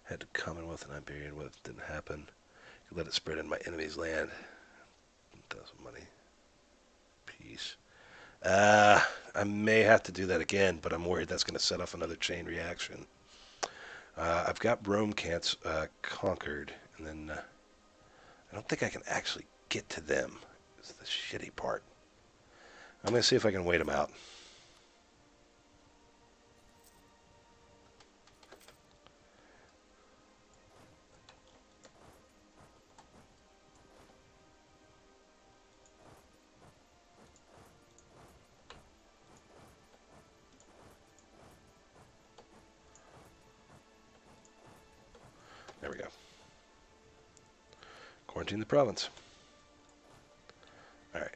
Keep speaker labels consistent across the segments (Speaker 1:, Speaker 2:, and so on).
Speaker 1: Head to Commonwealth and Iberian Wealth. Didn't happen. Let it spread in my enemy's land. 1,000 money. Peace. I may have to do that again, but I'm worried that's going to set off another chain reaction. I've got Rome conquered, and then I don't think I can actually get to them. It's the shitty part. I'm going to see if I can wait them out. There we go. Quarantine the province. Alright.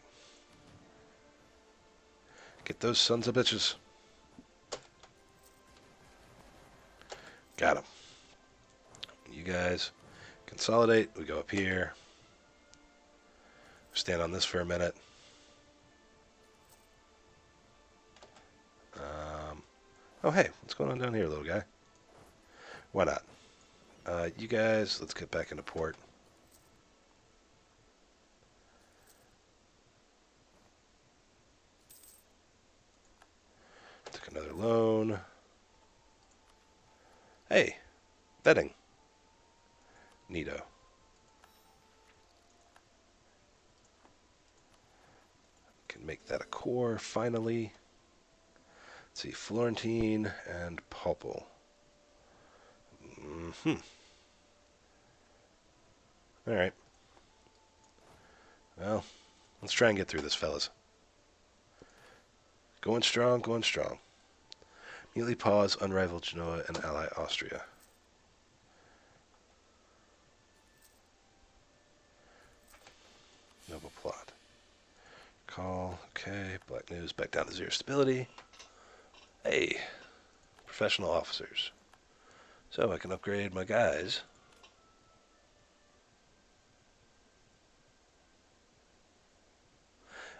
Speaker 1: Get those sons of bitches. Got them. You guys consolidate. We go up here. Stand on this for a minute. Oh, hey. What's going on down here, little guy? Why not? You guys, let's get back into port. Took another loan. Hey, betting. Neato. Can make that a core, finally. Let's see, Florentine and Popple. Alright. Well, let's try and get through this, fellas. Going strong, going strong. Immediately pause, unrivaled Genoa and ally Austria. Noble plot. Call, okay. Black news, back down to 0 stability. Hey, professional officers. So I can upgrade my guys.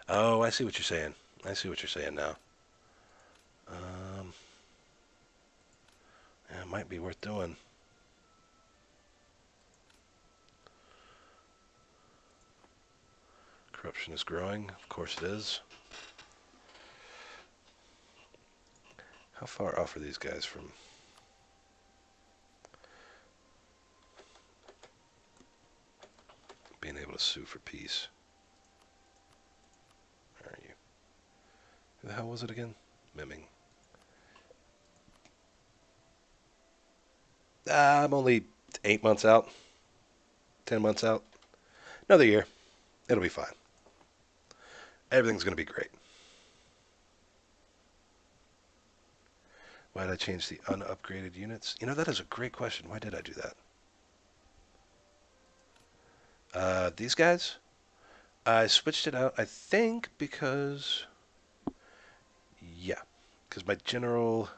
Speaker 1: Oh, I see what you're saying. I see what you're saying now. Yeah, it might be worth doing. Corruption is growing. Of course it is. How far off are these guys from... being able to sue for peace? Where are you? Who the hell was it again? Miming. I'm only 8 months out. 10 months out. Another year. It'll be fine. Everything's going to be great. Why did I change the unupgraded units? You know, that is a great question. Why did I do that? These guys? I switched it out, I think, because... yeah. Because my general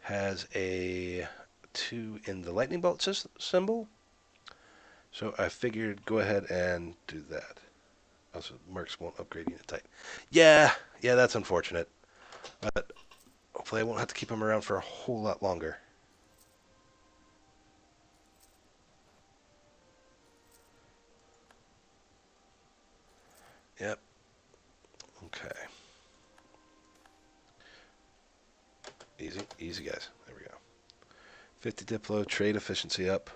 Speaker 1: has a 2 in the lightning bolt symbol. So I figured go ahead and do that. Also, Mercs won't upgrade unit type. Yeah, that's unfortunate. But hopefully I won't have to keep them around for a whole lot longer. Yep. Okay. Easy guys. There we go. 50 Diplo, trade efficiency up.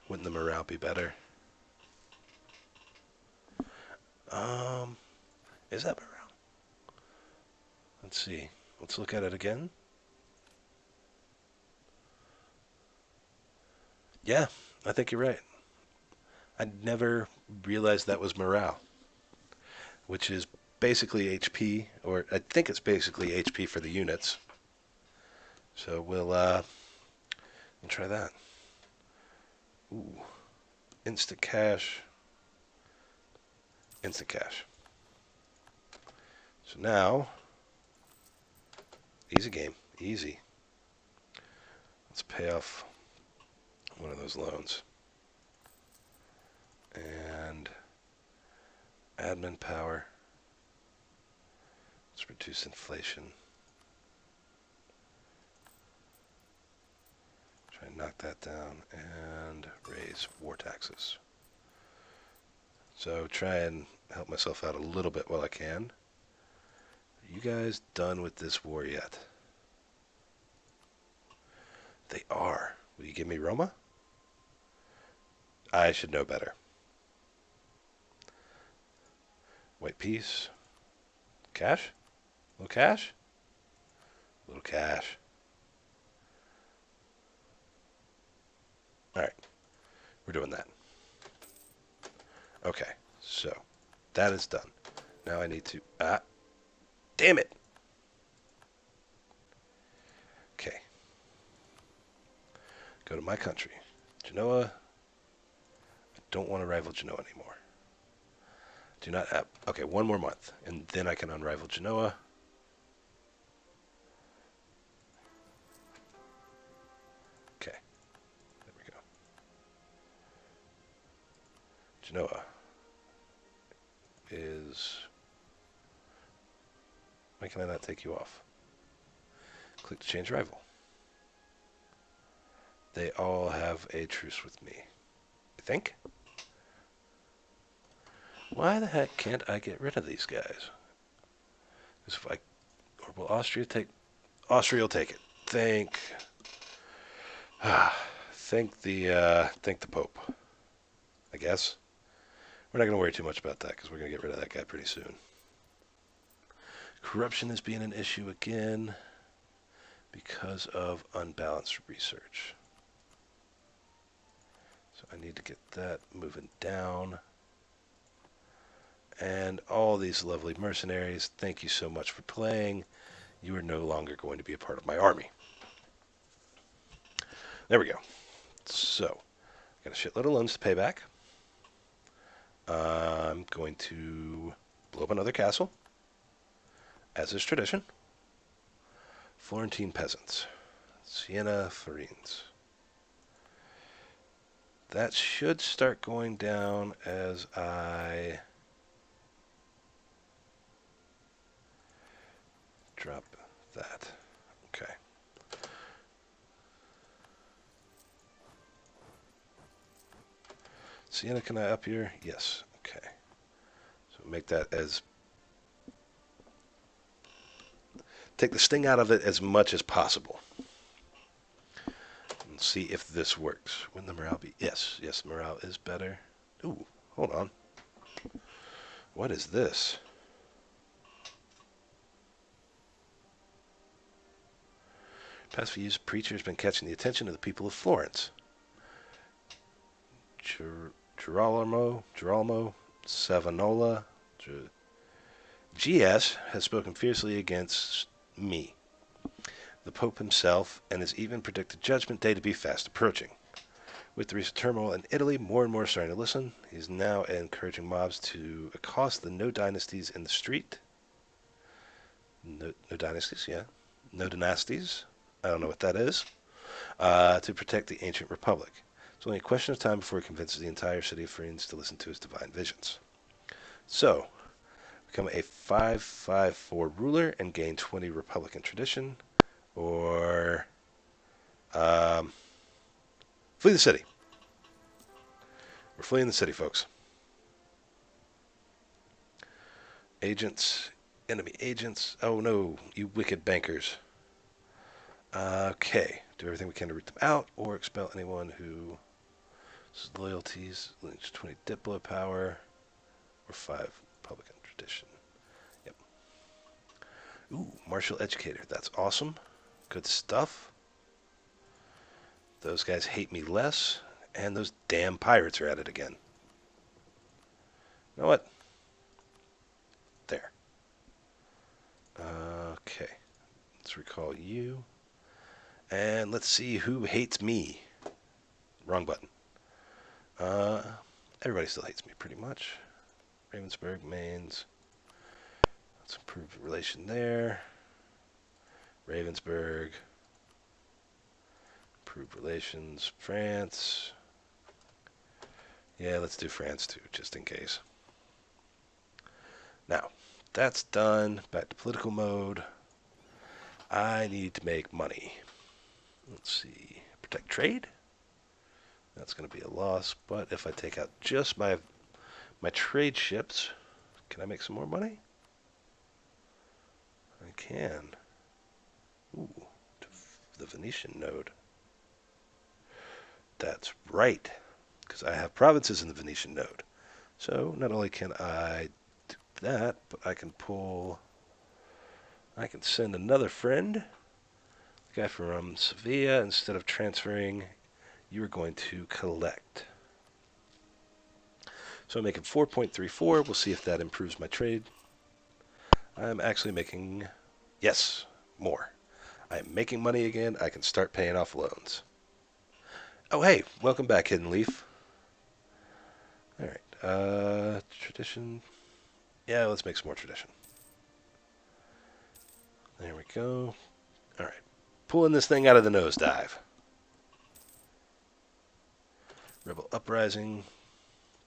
Speaker 1: Wouldn't the morale be better? Is that morale? Let's see. Let's look at it again. Yeah, I think you're right. I never realized that was morale, which is basically HP, or I think it's basically HP for the units. So we'll try that. Ooh, instant cash. Instant cash. So now, easy game, easy. Let's pay off one of those loans. And admin power. Let's reduce inflation. Try knock that down and raise war taxes. So try and help myself out a little bit while I can. Are you guys done with this war yet? They are. Will you give me Roma? I should know better. White peace. Cash? Little cash? Little cash. Alright. We're doing that. Okay. So, that is done. Now I need to... damn it! Okay. Go to my country. Genoa. I don't want to rival Genoa anymore. Do not... okay, one more month. And then I can unrival Genoa. Okay. There we go. Genoa is... Why can I not take you off? Click to change rival. They all have a truce with me. I think? Why the heck can't I get rid of these guys? Because if I... Or will Austria take... Austria will take it. Thank the Pope. I guess. We're not going to worry too much about that because we're going to get rid of that guy pretty soon. Corruption is being an issue again because of unbalanced research. So I need to get that moving down. And all these lovely mercenaries, thank you so much for playing. You are no longer going to be a part of my army. There we go. So, got a shitload of loans to pay back. I'm going to blow up another castle, as is tradition. Florentine peasants. Siena Florines. That should start going down as I drop that. Okay. Siena, can I up here? Yes. Okay. So make that as... Take the sting out of it as much as possible. And see if this works. Wouldn't the morale be... Yes. Yes, morale is better. Ooh, hold on. What is this? Past few years, preacher has been catching the attention of the people of Florence. Girolamo, Savonarola, GS has spoken fiercely against me, the Pope himself, and has even predicted Judgment Day to be fast approaching. With the recent turmoil in Italy, more and more starting to listen. He's now encouraging mobs to accost the no dynasties in the street. No dynasties, yeah. No dynasties. I don't know what that is. To protect the ancient republic. It's only a question of time before he convinces the entire city of Florence to listen to his divine visions. So, become a 5/5/4 ruler and gain 20 Republican tradition, or flee the city. We're fleeing the city, folks. Agents, enemy agents. Oh no, you wicked bankers. Okay, do everything we can to root them out, or expel anyone who loyalties, 20 Diplo power, or 5 Republican tradition. Yep. Ooh, martial educator. That's awesome. Good stuff. Those guys hate me less, and those damn pirates are at it again. You know what? There. Okay. Let's recall you. And let's see who hates me. Wrong button. Everybody still hates me pretty much. Ravensburg, Mainz. Let's improve the relation there. Ravensburg. Improve relations. France. Yeah, let's do France too, just in case. Now, that's done. Back to political mode. I need to make money. Let's see. Protect trade. That's going to be a loss, but if I take out just my trade ships, can I make some more money? I can. Ooh, the Venetian node. That's right, because I have provinces in the Venetian node. So not only can I do that, but I can send another friend, the guy from Sevilla. Instead of transferring, you're going to collect. So I'm making 4.34. We'll see if that improves my trade. I'm actually making, yes, more. I'm making money again. I can start paying off loans. Oh, hey, welcome back, Hidden Leaf. All right, tradition. Yeah, let's make some more tradition. There we go. All right, pulling this thing out of the nosedive. Rebel Uprising,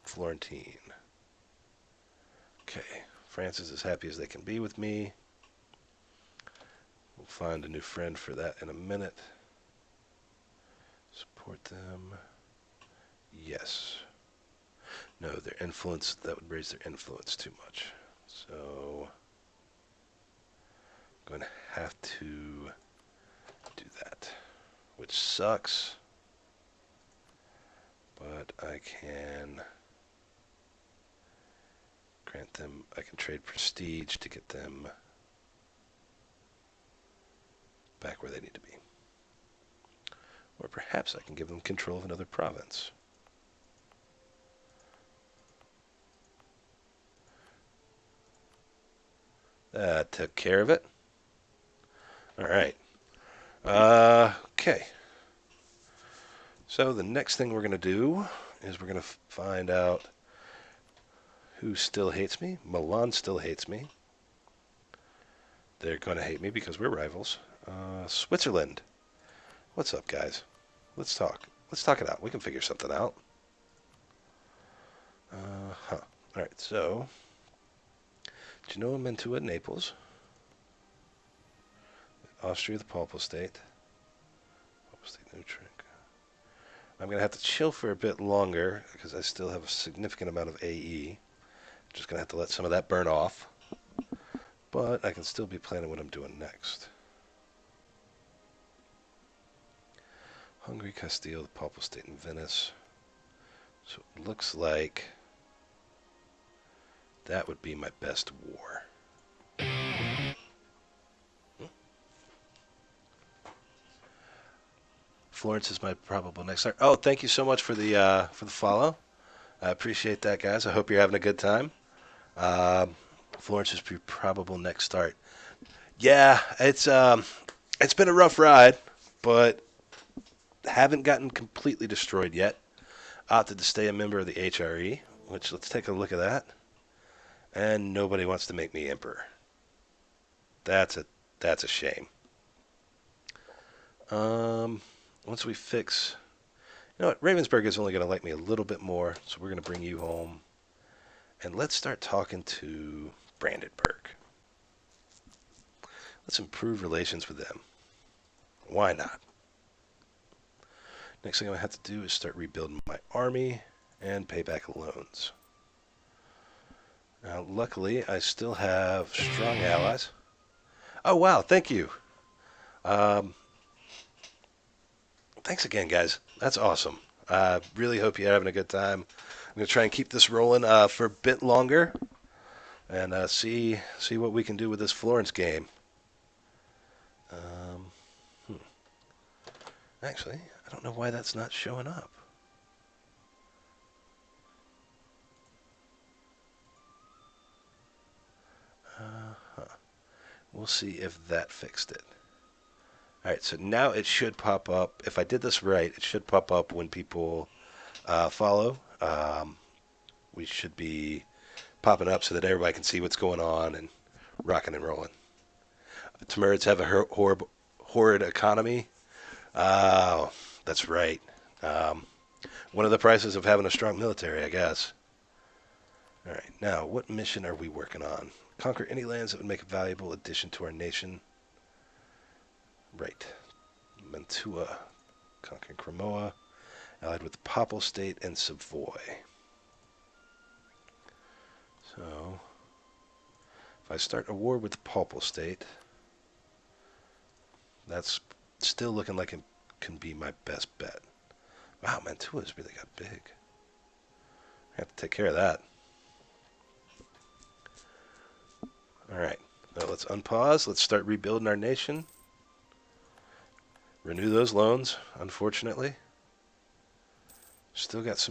Speaker 1: Florentine. Okay, France is as happy as they can be with me. We'll find a new friend for that in a minute. Support them. Yes. No, their influence, that would raise their influence too much. So, I'm going to have to do that, which sucks. But I can grant them, I can trade prestige to get them back where they need to be. Or perhaps I can give them control of another province. That took care of it. All right. Okay. So the next thing we're going to do is we're going to find out who still hates me. Milan still hates me. They're going to hate me because we're rivals. Switzerland. What's up, guys? Let's talk. Let's talk it out. We can figure something out. All right, so Genoa, Mantua, Naples. Austria, the Papal State. Papal State, Utrecht. I'm going to have to chill for a bit longer because I still have a significant amount of AE. Just going to have to let some of that burn off. But I can still be planning what I'm doing next. Hungary, Castile, the Papal State, and Venice. So it looks like that would be my best war. Florence is my probable next start. Oh, thank you so much for the follow. I appreciate that, guys. I hope you're having a good time. Florence is your probable next start. Yeah, it's been a rough ride, but haven't gotten completely destroyed yet. Opted to stay a member of the HRE, which let's take a look at that. And nobody wants to make me emperor. That's a shame. Once we fix, you know what, Ravensburg is only going to like me a little bit more, so we're going to bring you home. And let's start talking to Brandenburg. Let's improve relations with them. Why not? Next thing I'm going to have to do is start rebuilding my army and pay back loans. Now, luckily, I still have strong allies. Oh, wow, thank you. Thanks again, guys. That's awesome. I really hope you're having a good time. I'm going to try and keep this rolling for a bit longer and see what we can do with this Florence game. Actually, I don't know why that's not showing up. We'll see if that fixed it. All right, so now it should pop up. If I did this right, it should pop up when people follow. We should be popping up so that everybody can see what's going on and rocking and rolling. Timurids have a horrid economy. Oh, that's right. One of the prices of having a strong military, I guess. All right, now what mission are we working on? Conquer any lands that would make a valuable addition to our nation. Right. Mantua. conquering Cremona, allied with the Papal State and Savoy. So, if I start a war with the Papal State, that's still looking like it can be my best bet. Wow, Mantua's really got big. I have to take care of that. Alright, well, let's unpause. Let's start rebuilding our nation. Renew those loans, unfortunately. Still got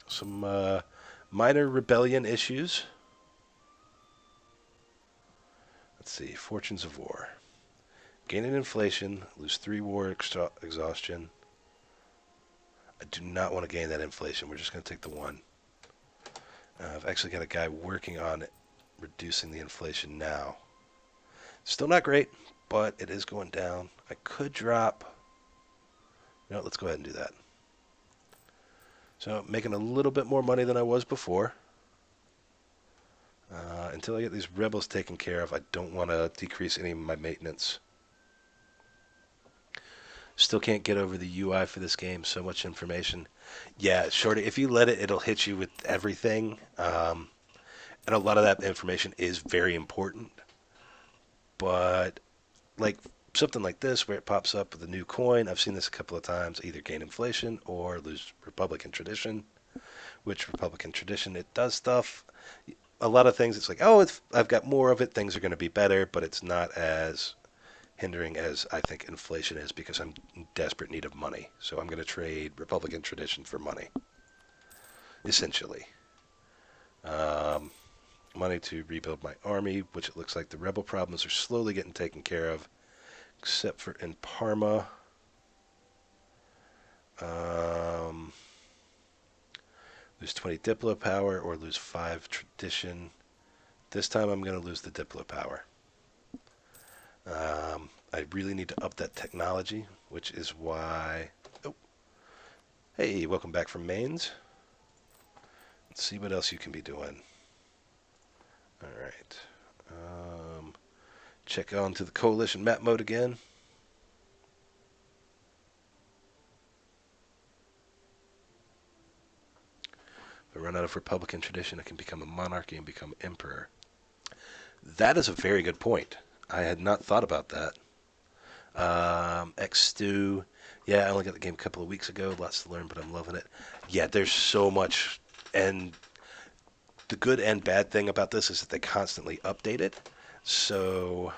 Speaker 1: some minor rebellion issues. Let's see, Fortunes of War. Gain in inflation, lose 3 war exhaustion. I do not want to gain that inflation. We're just going to take the 1. I've actually got a guy working on reducing the inflation now. Still not great, but it is going down. I could drop. You know, let's go ahead and do that. So making a little bit more money than I was before. Until I get these rebels taken care of, I don't want to decrease any of my maintenance. Still can't get over the UI for this game. So much information. Yeah, Shorty, if you let it, it'll hit you with everything. And a lot of that information is very important. But, like, something like this, where it pops up with a new coin, I've seen this a couple of times, either gain inflation or lose Republican tradition. Which Republican tradition, it does stuff. A lot of things, it's like, oh, I've got more of it, things are going to be better, but it's not as hindering as I think inflation is because I'm in desperate need of money. So I'm going to trade Republican tradition for money, essentially. Money to rebuild my army, which it looks like the rebel problems are slowly getting taken care of, except for in Parma. Lose 20 Diplo power or lose 5 tradition. This time I'm going to lose the Diplo power. I really need to up that technology, which is why... Oh, hey, welcome back from Mainz. Let's see what else you can be doing. All right. Check on to the coalition map mode again. If I run out of Republican tradition, I can become a monarchy and become emperor. That is a very good point. I had not thought about that. X2. Yeah, I only got the game a couple of weeks ago. Lots to learn, but I'm loving it. Yeah, there's so much. And the good and bad thing about this is that they constantly update it. So,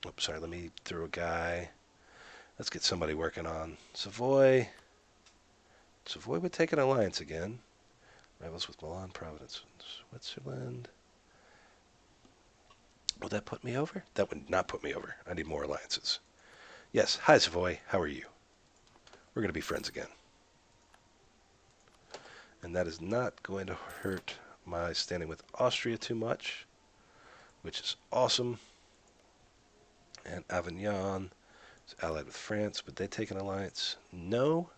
Speaker 1: oops, sorry, let me throw a guy. Let's get somebody working on Savoy. Savoy would take an alliance again. Rivals with Milan, Providence, Switzerland. Would that put me over? That would not put me over. I need more alliances. Yes, hi Savoy, how are you? We're going to be friends again. And that is not going to hurt my standing with Austria too much, which is awesome. And Avignon is allied with France. Would they take an alliance? No,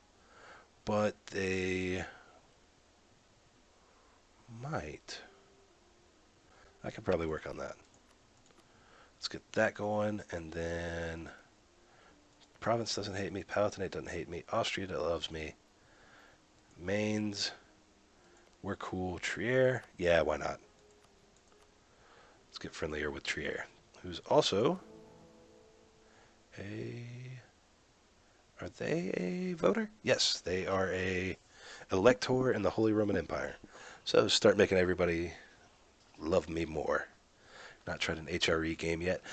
Speaker 1: but they might. I could probably work on that. Let's get that going, and then Province doesn't hate me, Palatinate doesn't hate me, Austria loves me, Mainz, we're cool, Trier, yeah, why not? Let's get friendlier with Trier, who's also are they a voter? Yes, they are a elector in the Holy Roman Empire. So start making everybody love me more. Not tried an HRE game yet.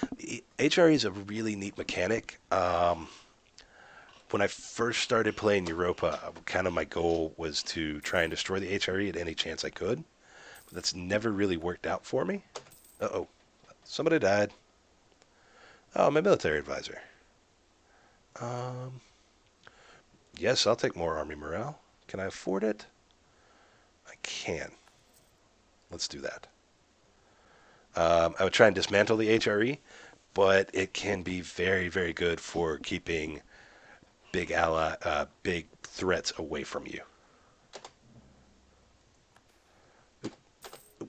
Speaker 1: HRE is a really neat mechanic. When I first started playing Europa, kind of my goal was to try and destroy the HRE at any chance I could. But that's never really worked out for me. Uh-oh. Somebody died. Oh, my military advisor. Yes, I'll take more army morale. Can I afford it? I can. Let's do that. I would try and dismantle the HRE, but it can be very, very good for keeping big threats away from you. Oop,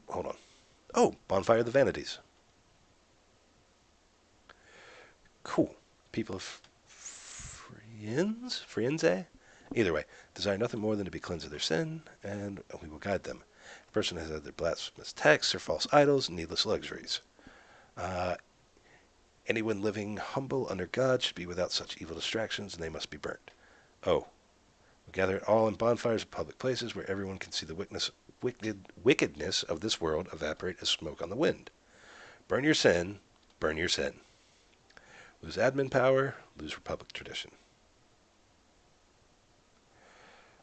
Speaker 1: hold on. Oh, Bonfire of the Vanities. Cool. People of free. Frienze? Either way, desire nothing more than to be cleansed of their sin, and we will guide them. A person has either blasphemous texts or false idols, needless luxuries. Uh, Anyone living humble under God should be without such evil distractions, and they must be burnt. Oh, we gather it all in bonfires of public places where everyone can see the wickedness of this world evaporate as smoke on the wind. Burn your sin, burn your sin. Lose admin power, lose Republic tradition.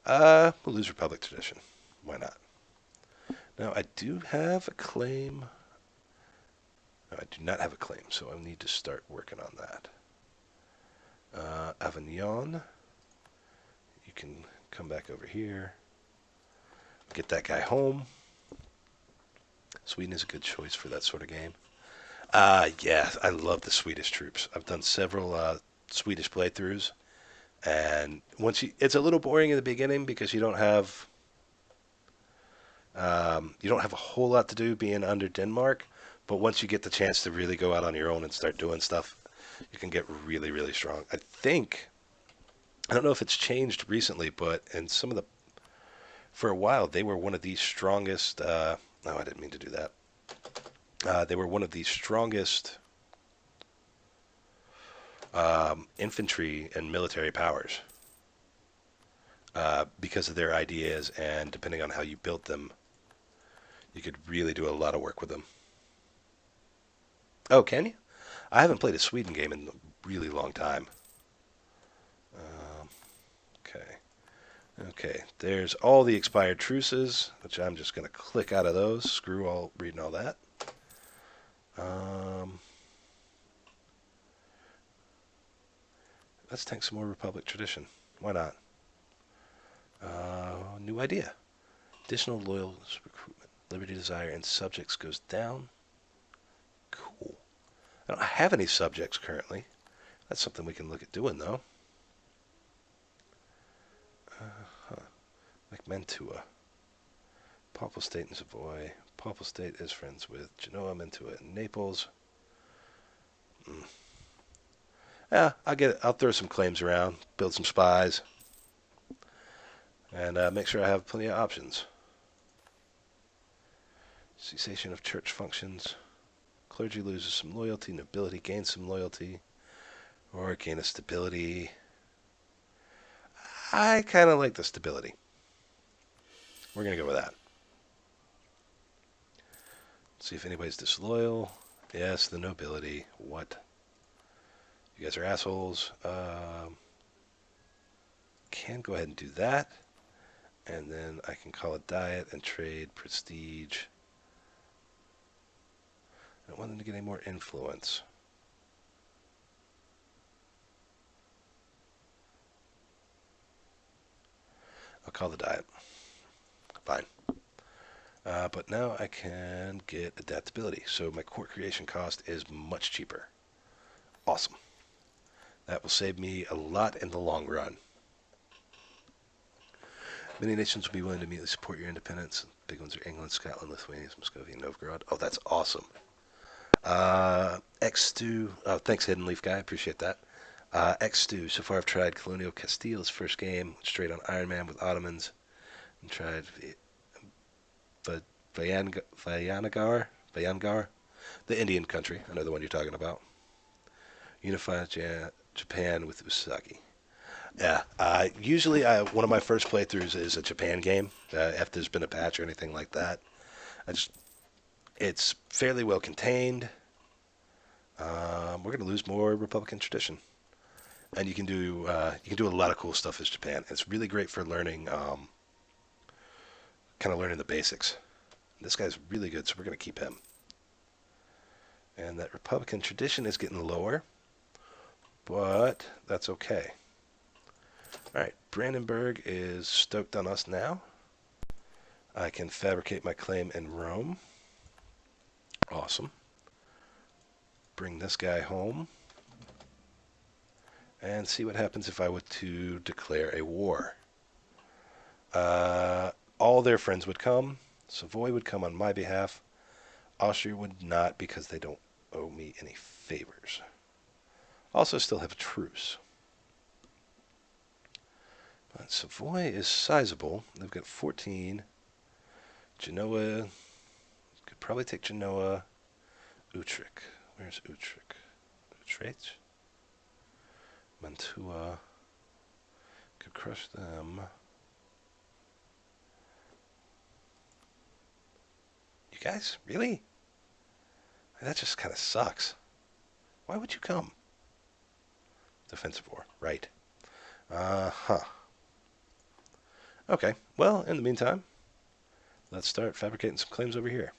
Speaker 1: We'll lose Republic tradition. Why not? Now, I do have a claim. No, I do not have a claim, so I need to start working on that. Avignon. You can come back over here. Get that guy home. Sweden is a good choice for that sort of game. Yeah, I love the Swedish troops. I've done several Swedish playthroughs, and it's a little boring in the beginning because you don't have a whole lot to do being under Denmark. But once you get the chance to really go out on your own and start doing stuff, you can get really, really strong. I don't know if it's changed recently, but for a while they were one of the strongest. No, I didn't mean to do that. They were one of the strongest infantry and military powers because of their ideas, and depending on how you built them, you could really do a lot of work with them. Oh, can you? I haven't played a Sweden game in a really long time. Okay. Okay, there's all the expired truces, which I'm just going to click out of those. Screw all reading all that. Let's take some more Republic tradition. Why not? New idea. Additional loyalist recruitment. Liberty desire and subjects goes down. Cool. I don't have any subjects currently. That's something we can look at doing, though. Like Mantua. Papal State and Savoy. Papal State is friends with Genoa, Mantua, and Naples. Yeah, I'll throw some claims around, build some spies, and make sure I have plenty of options. Cessation of church functions. Clergy loses some loyalty. Nobility gains some loyalty. Or gain a stability. I kind of like the stability. We're going to go with that. See if anybody's disloyal. Yes, the nobility. What? You guys are assholes. Can go ahead and do that. And then I can call it diet and trade prestige. I don't want them to get any more influence. I'll call the diet. Fine. But now I can get adaptability. So my court creation cost is much cheaper. Awesome. That will save me a lot in the long run. Many nations will be willing to immediately support your independence. Big ones are England, Scotland, Lithuania, Muscovy, and Novgorod. Oh, that's awesome. X2. Oh, thanks, Hidden Leaf Guy. Appreciate that. X2. So far I've tried Colonial Castile's first game, straight on Iron Man with Ottomans. And tried Vijayanagar, the Indian country. I know the one you're talking about. Unified Japan with Usagi. Yeah. Usually, one of my first playthroughs is a Japan game. If there's been a patch or anything like that, it's fairly well contained. We're going to lose more Republican tradition, and you can do a lot of cool stuff as Japan. It's really great for learning, kind of learning the basics. This guy's really good, so we're going to keep him. And that Republican tradition is getting lower, but that's okay. All right, Brandenburg is stoked on us now. I can fabricate my claim in Rome. Awesome. Bring this guy home. And see what happens if I were to declare a war. All their friends would come. Savoy would come on my behalf. Austria would not because they don't owe me any favors. Also still have a truce. Savoy is sizable. They've got 14. Genoa, could probably take Genoa. Utrecht. Where's Utrecht? Utrecht? Mantua. Could crush them. You guys? Really? That just kind of sucks. Why would you come? Defensive war. Right. Uh-huh. Okay. Well, in the meantime, let's start fabricating some claims over here.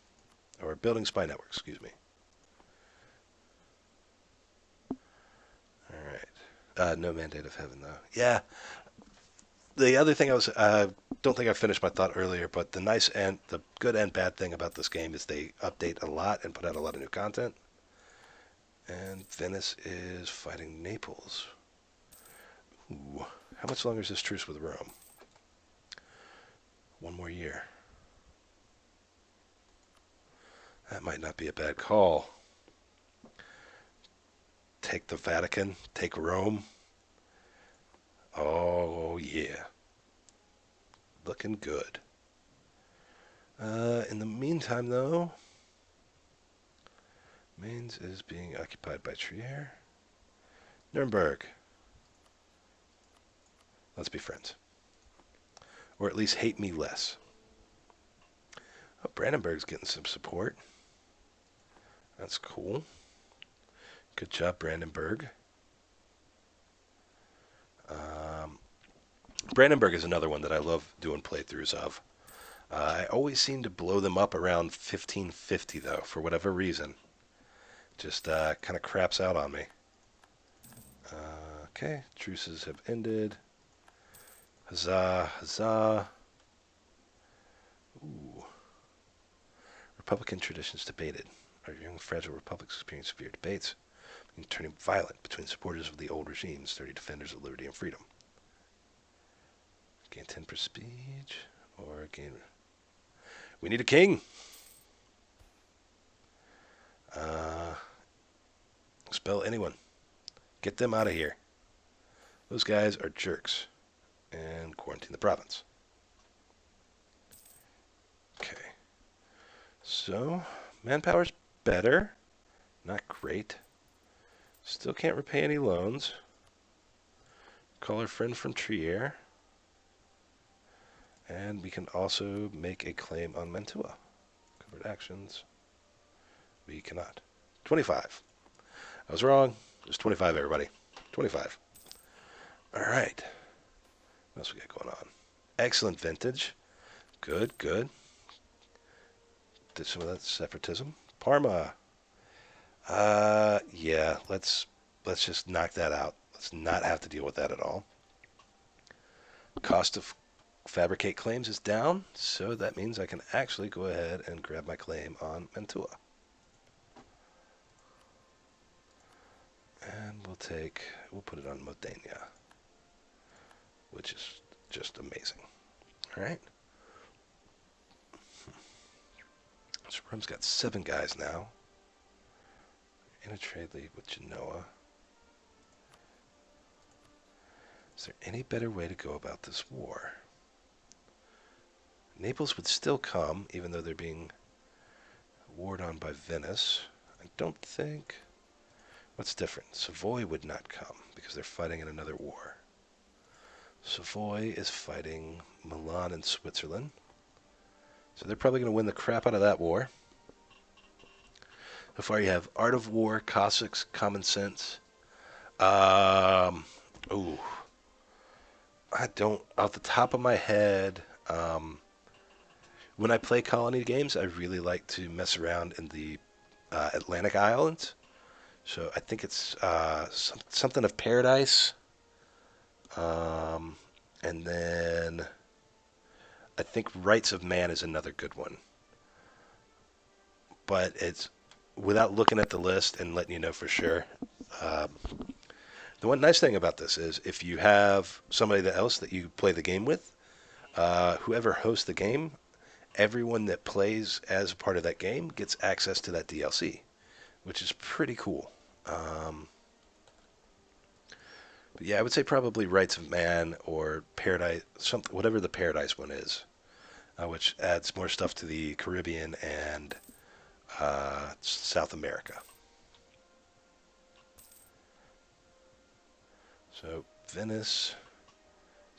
Speaker 1: Or building spy network, excuse me. Alright. No mandate of heaven, though. Yeah. The other thing don't think I finished my thought earlier, but the good and bad thing about this game is they update a lot and put out a lot of new content. And Venice is fighting Naples. Ooh. How much longer is this truce with Rome? 1 more year. That might not be a bad call. Take the Vatican, take Rome. Oh, yeah. Looking good. In the meantime, though, Mainz is being occupied by Trier. Nuremberg. Let's be friends. Or at least hate me less. Oh, Brandenburg's getting some support. That's cool. Good job, Brandenburg. Brandenburg is another one that I love doing playthroughs of. I always seem to blow them up around 1550, though, for whatever reason. Just kind of craps out on me. Okay, truces have ended. Huzzah, huzzah. Ooh. Republican traditions debated. Our young fragile republics experience severe debates, turning violent between supporters of the old regime and sturdy defenders of liberty and freedom. Gain 10 prestige, or gain... We need a king! Expel anyone. Get them out of here. Those guys are jerks. And quarantine the province. Okay. So, manpower's better. Not great. Still can't repay any loans. Call our friend from Trier. And we can also make a claim on Mantua. Covered actions. We cannot. 25. I was wrong. It was 25, everybody. 25. Alright. What else we got going on? Excellent vintage. Good, good. Did some of that separatism. Parma. Yeah, let's just knock that out. Let's not have to deal with that at all. Cost of fabricate claims is down, so that means I can actually go ahead and grab my claim on Mantua. And we'll put it on Modena, which is just amazing. All right. So Rome's got 7 guys now. In a trade league with Genoa. Is there any better way to go about this war? Naples would still come, even though they're being warred on by Venice. I don't think... What's different? Savoy would not come, because they're fighting in another war. Savoy is fighting Milan and Switzerland. So they're probably going to win the crap out of that war. So far you have Art of War, Cossacks, Common Sense. Ooh. I don't... Off the top of my head... when I play colony games, I really like to mess around in the Atlantic Islands. So I think it's something of Paradise. And then I think Rights of Man is another good one. But it's without looking at the list and letting you know for sure. The one nice thing about this is if you have somebody else that you play the game with, whoever hosts the game, everyone that plays as a part of that game gets access to that DLC, which is pretty cool. But yeah, I would say probably Rights of Man or Paradise, something, whatever the Paradise one is, which adds more stuff to the Caribbean and South America. So Venice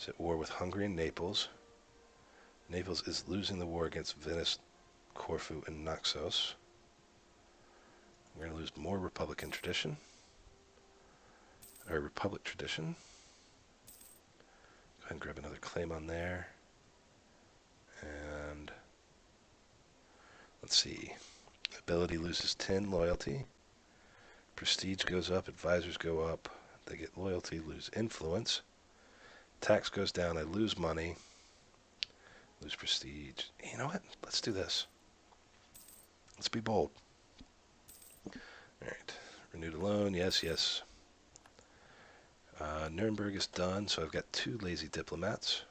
Speaker 1: is at war with Hungary and Naples. Naples is losing the war against Venice, Corfu, and Naxos. We're going to lose more Republican tradition. Or Republic tradition. Go ahead and grab another claim on there. And let's see. Ability loses 10 loyalty. Prestige goes up, advisors go up. They get loyalty, lose influence. Tax goes down, I lose money. Lose prestige. You know what? Let's do this. Let's be bold. Alright. Renewed a loan. Yes, yes. Nuremberg is done, so I've got 2 lazy diplomats.